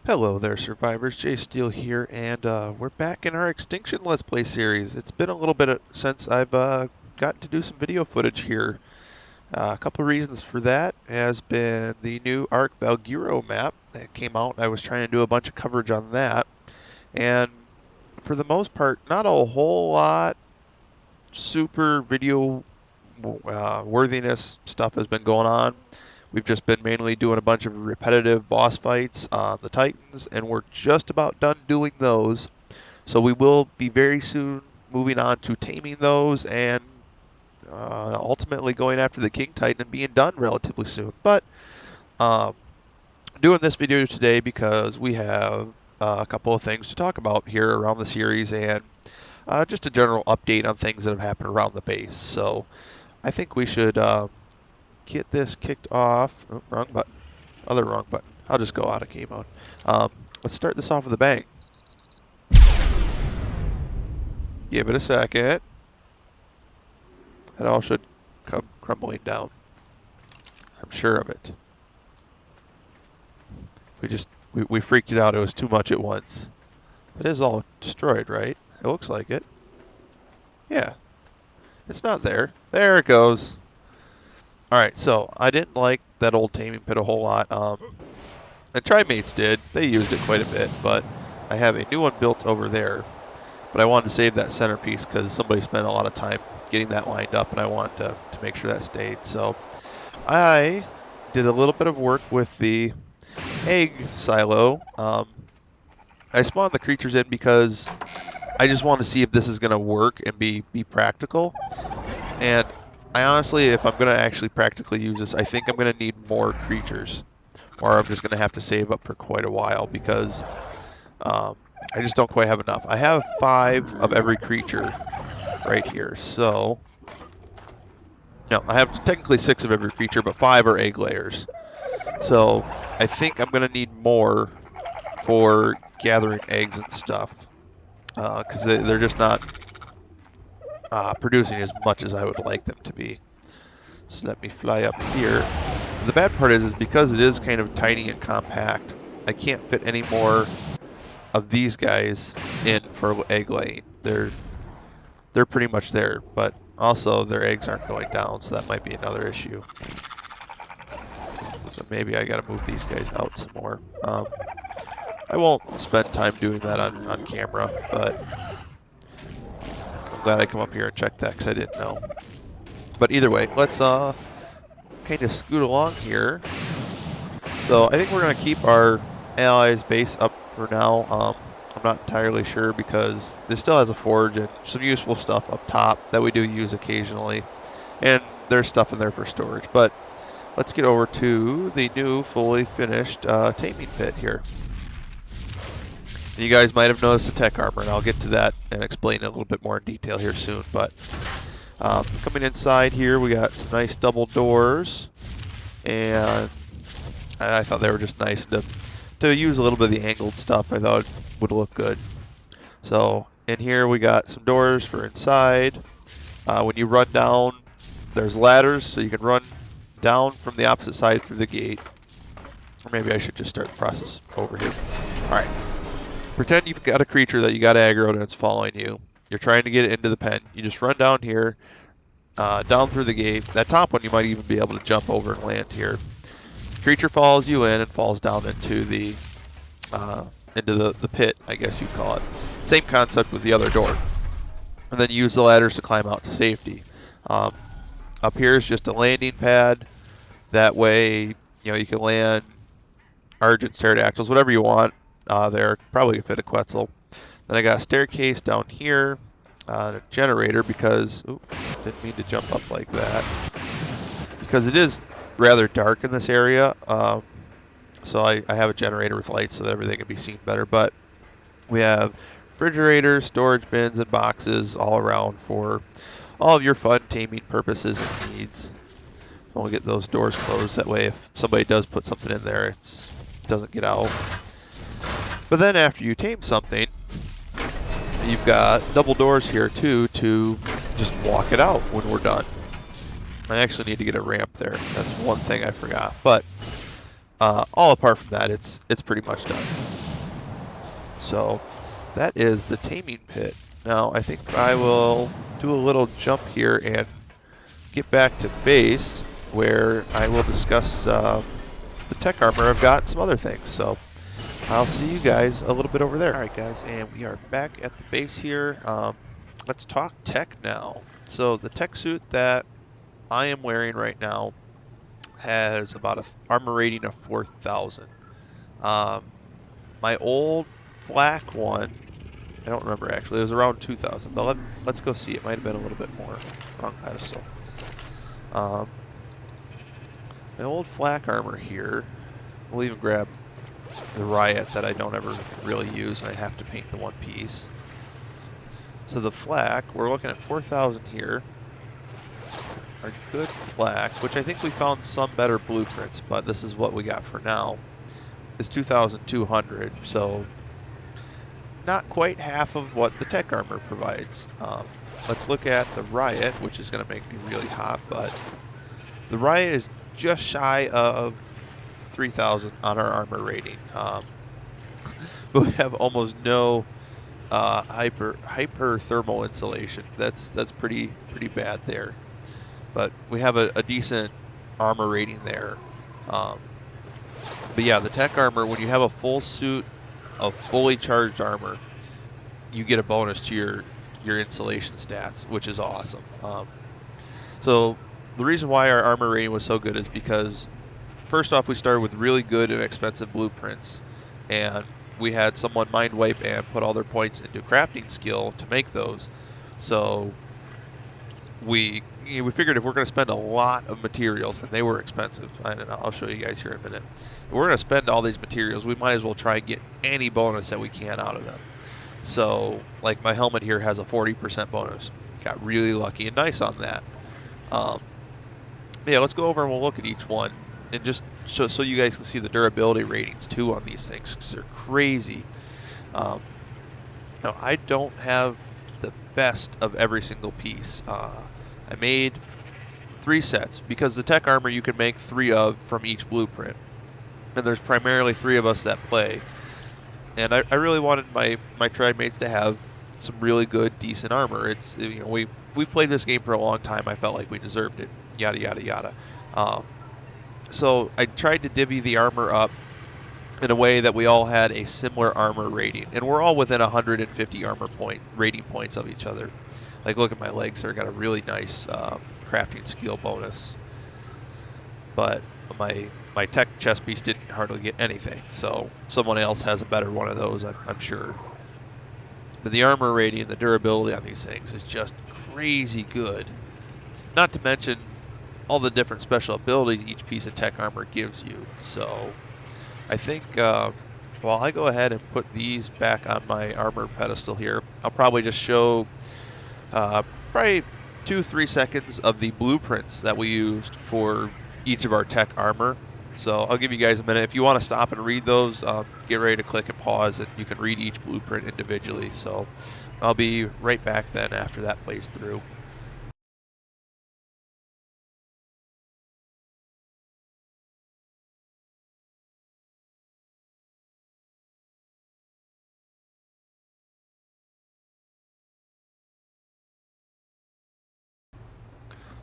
Hello there, survivors. jsteel here, and we're back in our Extinction Let's Play series. It's been a little bit since I've gotten to do some video footage here. A couple of reasons for that has been the new Ark map that came out. I was trying to do a bunch of coverage on that, and for the most part, not a whole lot super video worthiness stuff has been going on. We've just been mainly doing a bunch of repetitive boss fights on the Titans, and we're just about done doing those. So we will be very soon moving on to taming those and ultimately going after the King Titan and being done relatively soon. But um, doing this video today because we have a couple of things to talk about here around the series and just a general update on things that have happened around the base. So I think we should get this kicked off. Oh, wrong button. Other wrong button. I'll just go out of game mode. Let's start this off with a bang. Give it a second. It all should come crumbling down. I'm sure of it. We freaked it out. It was too much at once. It is all destroyed, right? It looks like it. Yeah. It's not there. There it goes. Alright, so I didn't like that old taming pit a whole lot. The Trimates did. They used it quite a bit, but I have a new one built over there. But I wanted to save that centerpiece because somebody spent a lot of time getting that lined up, and I wanted to make sure that stayed. So I did a little bit of work with the egg silo. I spawned the creatures in because I just want to see if this is going to work and be practical. And I honestly, if I'm going to actually practically use this, I think I'm going to need more creatures. Or I'm just going to have to save up for quite a while because I just don't quite have enough. I have 5 of every creature right here. So, no, I have technically 6 of every creature, but 5 are egg layers. So I think I'm going to need more for gathering eggs and stuff because they're just not producing as much as I would like them to be. So let me fly up here. The bad part is because it is kind of tiny and compact, I can't fit any more of these guys in for egg laying. They're pretty much there, but also their eggs aren't going down, so that might be another issue. So maybe I gotta move these guys out some more. I won't spend time doing that on camera, but I'm glad I come up here and check that because I didn't know. But either way, let's kind of scoot along here. So I think we're going to keep our allies base up for now. I'm not entirely sure because this still has a forge and some useful stuff up top that we do use occasionally. And there's stuff in there for storage. But let's get over to the new fully finished taming pit here. And you guys might have noticed the tech armor, and I'll get to that and explain it a little bit more in detail here soon. But coming inside here, we got some nice double doors, and I thought they were just nice to use a little bit of the angled stuff. I thought it would look good. So in here we got some doors for inside. When you run down, there's ladders, so you can run down from the opposite side through the gate. Or maybe I should just start the process over here. All right. Pretend you've got a creature that you got aggroed and it's following you. You're trying to get it into the pen. You just run down here, down through the gate. That top one you might even be able to jump over and land here. Creature follows you in and falls down into the pit, I guess you'd call it. Same concept with the other door. And then you use the ladders to climb out to safety. Up here is just a landing pad. That way, you can land Argents, pterodactyls, whatever you want. There probably could fit a Quetzal. Then I got a staircase down here, a generator because, didn't mean to jump up like that. Because it is rather dark in this area, so I have a generator with lights so that everything can be seen better. But we have refrigerators, storage bins, and boxes all around for all of your fun taming purposes and needs. I want to get those doors closed, that way if somebody does put something in there, it doesn't get out. But then after you tame something, you've got double doors here too to just walk it out when we're done. I actually need to get a ramp there. That's one thing I forgot. But all apart from that, it's pretty much done. So that is the taming pit. Now I think I will do a little jump here and get back to base, where I will discuss the tech armor I've got and some other things. So I'll see you guys a little bit over there. All right, guys, and we are back at the base here. Let's talk tech now. So the tech suit that I am wearing right now has about an armor rating of 4,000. My old flak one, I don't remember actually, it was around 2,000, but let's go see. It might have been a little bit more. Wrong pedestal. My old flak armor here, we'll even grab the Riot that I don't ever really use, and I have to paint the one piece. So the flak, we're looking at 4,000 here. Our good flak, which I think we found some better blueprints, but this is what we got for now, is 2,200. So not quite half of what the tech armor provides. Let's look at the Riot, which is going to make me really hot, but the Riot is just shy of 3,000 on our armor rating. But we have almost no hyperthermal insulation. That's pretty bad there. But we have a decent armor rating there. But yeah, the tech armor, when you have a full suit of fully charged armor, you get a bonus to your insulation stats, which is awesome. So the reason why our armor rating was so good is because, first off, we started with really good and expensive blueprints, and we had someone mind wipe and put all their points into crafting skill to make those. So we figured if we're going to spend a lot of materials, and they were expensive, and I'll show you guys here in a minute, if we're going to spend all these materials, we might as well try and get any bonus that we can out of them. So like my helmet here has a 40% bonus. Got really lucky and nice on that. Yeah, let's go over and we'll look at each one, and just so you guys can see the durability ratings too on these things, because they're crazy. Now I don't have the best of every single piece. I made 3 sets, because the tech armor you can make 3 of from each blueprint, and there's primarily 3 of us that play, and I really wanted my tribe mates to have some really good, decent armor. It's, you know, we played this game for a long time. I felt like we deserved it. Yada yada yada. So I tried to divvy the armor up in a way that we all had a similar armor rating, and we're all within 150 armor point rating points of each other. Like, look at my legs there, got a really nice crafting skill bonus, but my tech chest piece didn't hardly get anything, so someone else has a better one of those, I'm sure. But the armor rating and the durability on these things is just crazy good, not to mention all the different special abilities each piece of tech armor gives you. So I think while I go ahead and put these back on my armor pedestal here, I'll probably just show probably 2-3 seconds of the blueprints that we used for each of our tech armor. So I'll give you guys a minute. If you want to stop and read those, get ready to click and pause, and you can read each blueprint individually. So I'll be right back then after that plays through.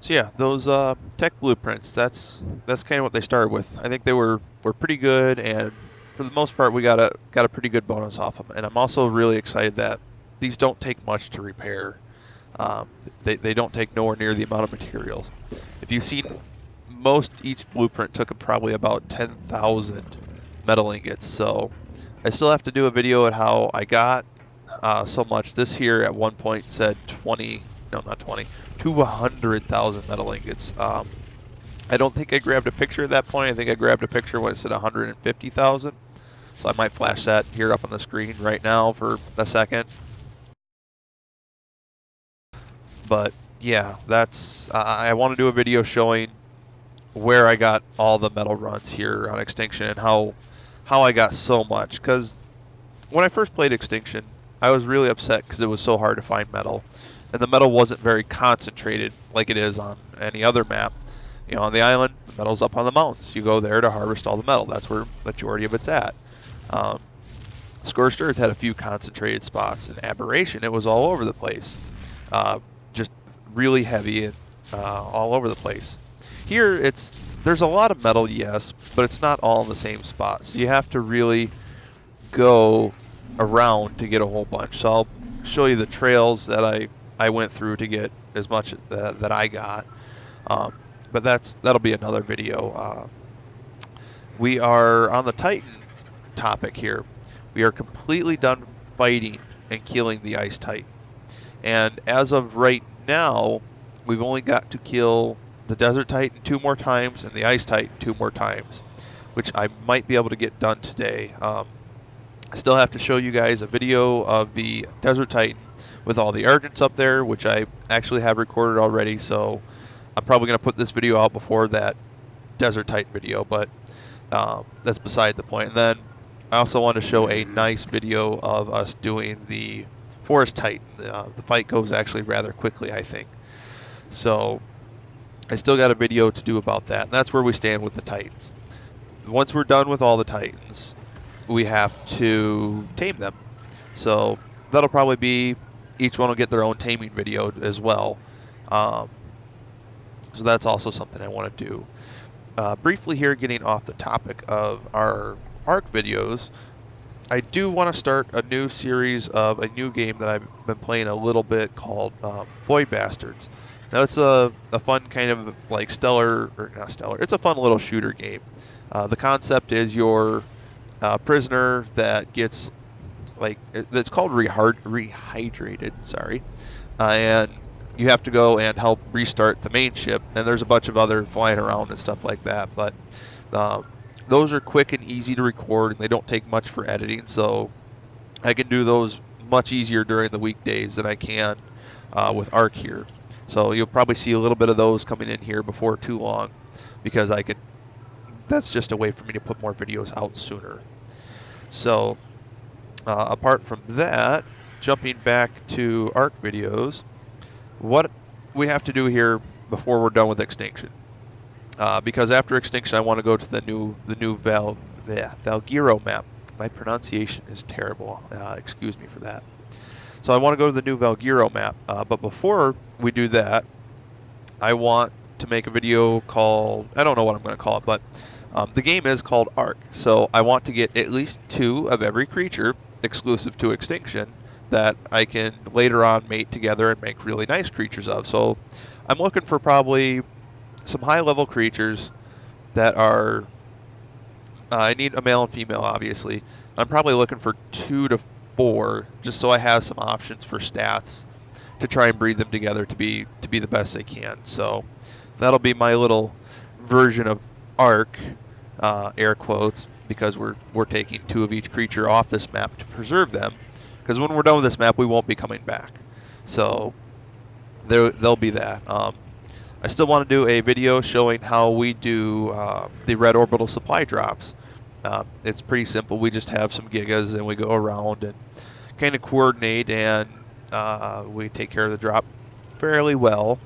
So yeah, those tech blueprints, that's kind of what they started with. I think they were pretty good, and for the most part we got a pretty good bonus off them. And I'm also really excited that these don't take much to repair. They don't take nowhere near the amount of materials. If you've seen, each blueprint took probably about 10,000 metal ingots. So I still have to do a video at how I got so much. This here at one point said 20, no, not 20, 200,000 metal ingots. I don't think I grabbed a picture at that point. I think I grabbed a picture when it said 150,000. So I might flash that here up on the screen right now for a second. But yeah, that's I want to do a video showing where I got all the metal runs here on Extinction, and how I got so much. Because when I first played Extinction, I was really upset because it was so hard to find metal, and the metal wasn't very concentrated like it is on any other map. You know, on the island, the metal's up on the mountains. You go there to harvest all the metal. That's where the majority of it's at. Scorched Earth had a few concentrated spots. In Aberration, it was all over the place. Just really heavy and all over the place. Here, there's a lot of metal, yes, but it's not all in the same spot. So you have to really go around to get a whole bunch. So I'll show you the trails that I went through to get as much that I got. But that'll be another video. We are on the Titan topic here. We are completely done fighting and killing the Ice Titan. And as of right now, we've only got to kill the Desert Titan 2 more times and the Ice Titan 2 more times, which I might be able to get done today. I still have to show you guys a video of the Desert Titan with all the Argents up there, which I actually have recorded already, so I'm probably going to put this video out before that Desert Titan video, but that's beside the point. And then I also want to show a nice video of us doing the Forest Titan. The fight goes actually rather quickly, I think. So I still got a video to do about that, and that's where we stand with the Titans. Once we're done with all the Titans, we have to tame them. So that'll probably be, each one will get their own taming video as well. So that's also something I want to do. Briefly here, getting off the topic of our Ark videos, I do want to start a new series of a new game that I've been playing a little bit called Void Bastards. Now it's a fun kind of like stellar, or not stellar, it's a fun little shooter game. The concept is you're a prisoner that gets, like, it's called rehydrated, sorry, and you have to go and help restart the main ship, and there's a bunch of other flying around and stuff like that, but those are quick and easy to record, and they don't take much for editing, so I can do those much easier during the weekdays than I can with Ark here. So you'll probably see a little bit of those coming in here before too long, because that's just a way for me to put more videos out sooner. So apart from that, jumping back to Ark videos, what we have to do here before we're done with Extinction. Because after Extinction, I want to go to the new Valguero map. My pronunciation is terrible. Excuse me for that. So I want to go to the new Valguero map. But before we do that, I want to make a video called, I don't know what I'm going to call it, but the game is called Ark. So I want to get at least 2 of every creature exclusive to Extinction that I can later on mate together and make really nice creatures of. So I'm looking for probably some high-level creatures that are, I need a male and female, obviously. I'm probably looking for 2 to 4, just so I have some options for stats to try and breed them together to be the best they can. So that'll be my little version of Ark, air quotes, because we're taking 2 of each creature off this map to preserve them. Because when we're done with this map, we won't be coming back. So there'll be that. I still want to do a video showing how we do the red orbital supply drops. It's pretty simple. We just have some gigas and we go around and kind of coordinate, and we take care of the drop fairly well.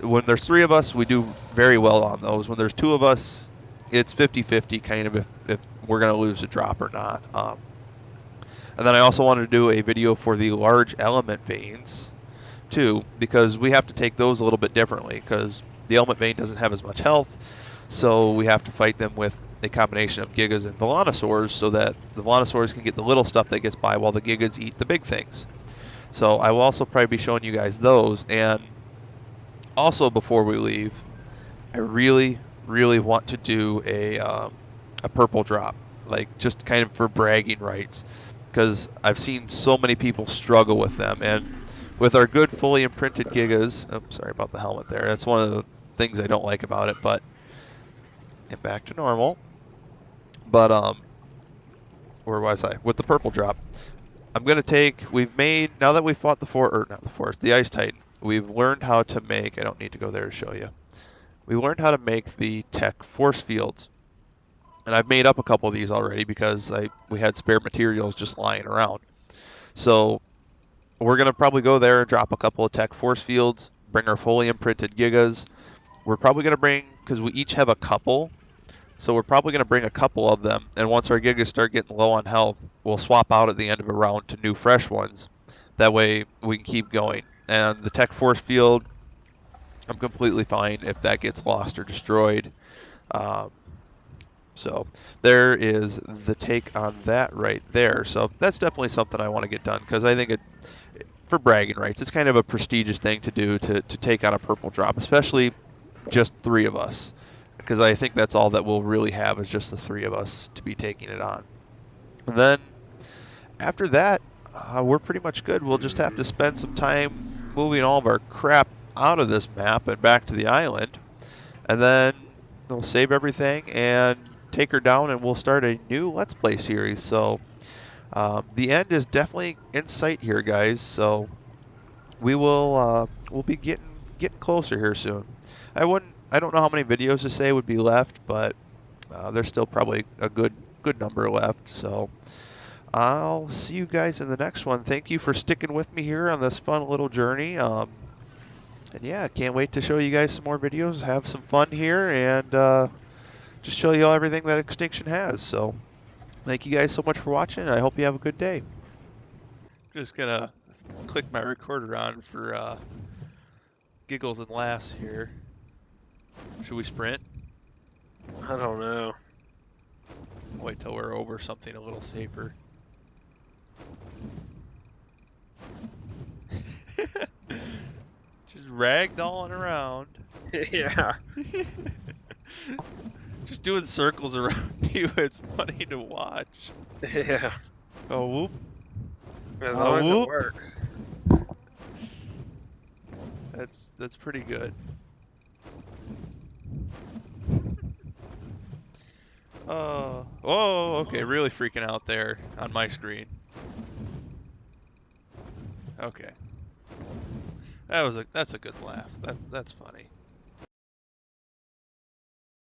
When there's 3 of us, we do very well on those. When there's 2 of us, it's 50-50 kind of if we're going to lose a drop or not. And then I also wanted to do a video for the large element veins too, because we have to take those a little bit differently, because the element vein doesn't have as much health, so we have to fight them with a combination of gigas and Volanosaurs, so that the Volanosaurs can get the little stuff that gets by while the gigas eat the big things. So I will also probably be showing you guys those. And also, before we leave, I really want to do a purple drop, like just kind of for bragging rights, because I've seen so many people struggle with them, and with our good fully imprinted gigas, oh, sorry about the helmet there, that's one of the things I don't like about it, but get back to normal. But where was I? With the purple drop, I'm gonna we've made, now that we fought the Ice Titan, we've learned how to make, I don't need to go there to show you, we learned how to make the tech force fields. And I've made up a couple of these already because we had spare materials just lying around. So we're going to probably go there and drop a couple of tech force fields, bring our fully imprinted gigas. We're probably going to bring, because we each have a couple, So we're probably going to bring a couple of them, and once our gigas start getting low on health, we'll swap out at the end of a round to new fresh ones. That way we can keep going. And the tech force field, I'm completely fine if that gets lost or destroyed. Um, so there is the take on that right there. So that's definitely something I want to get done because I think for bragging rights, it's kind of a prestigious thing to do to take on a purple drop, especially just three of us. Because I think that's all that we'll really have is just the three of us to be taking it on. And then after that, we're pretty much good. We'll just have to spend some time moving all of our crap out of this map and back to the island. And then they'll save everything and take her down, and we'll start a new Let's Play series. So the end is definitely in sight here, guys. So we'll be getting closer here soon. I don't know how many videos to say would be left, but there's still probably a good number left. So I'll see you guys in the next one. Thank you for sticking with me here on this fun little journey. And yeah, can't wait to show you guys some more videos, have some fun here, and just show you all everything that Extinction has. So thank you guys so much for watching. I hope you have a good day. Just gonna click my recorder on for giggles and laughs here. Should we sprint? I don't know. Wait till we're over something a little safer. Just ragdolling around. Yeah. Just doing circles around you. It's funny to watch. Yeah. Oh, whoop. As long as whoop. it works. That's pretty good. Oh, okay, really freaking out there on my screen. Okay. That's a good laugh. That's funny.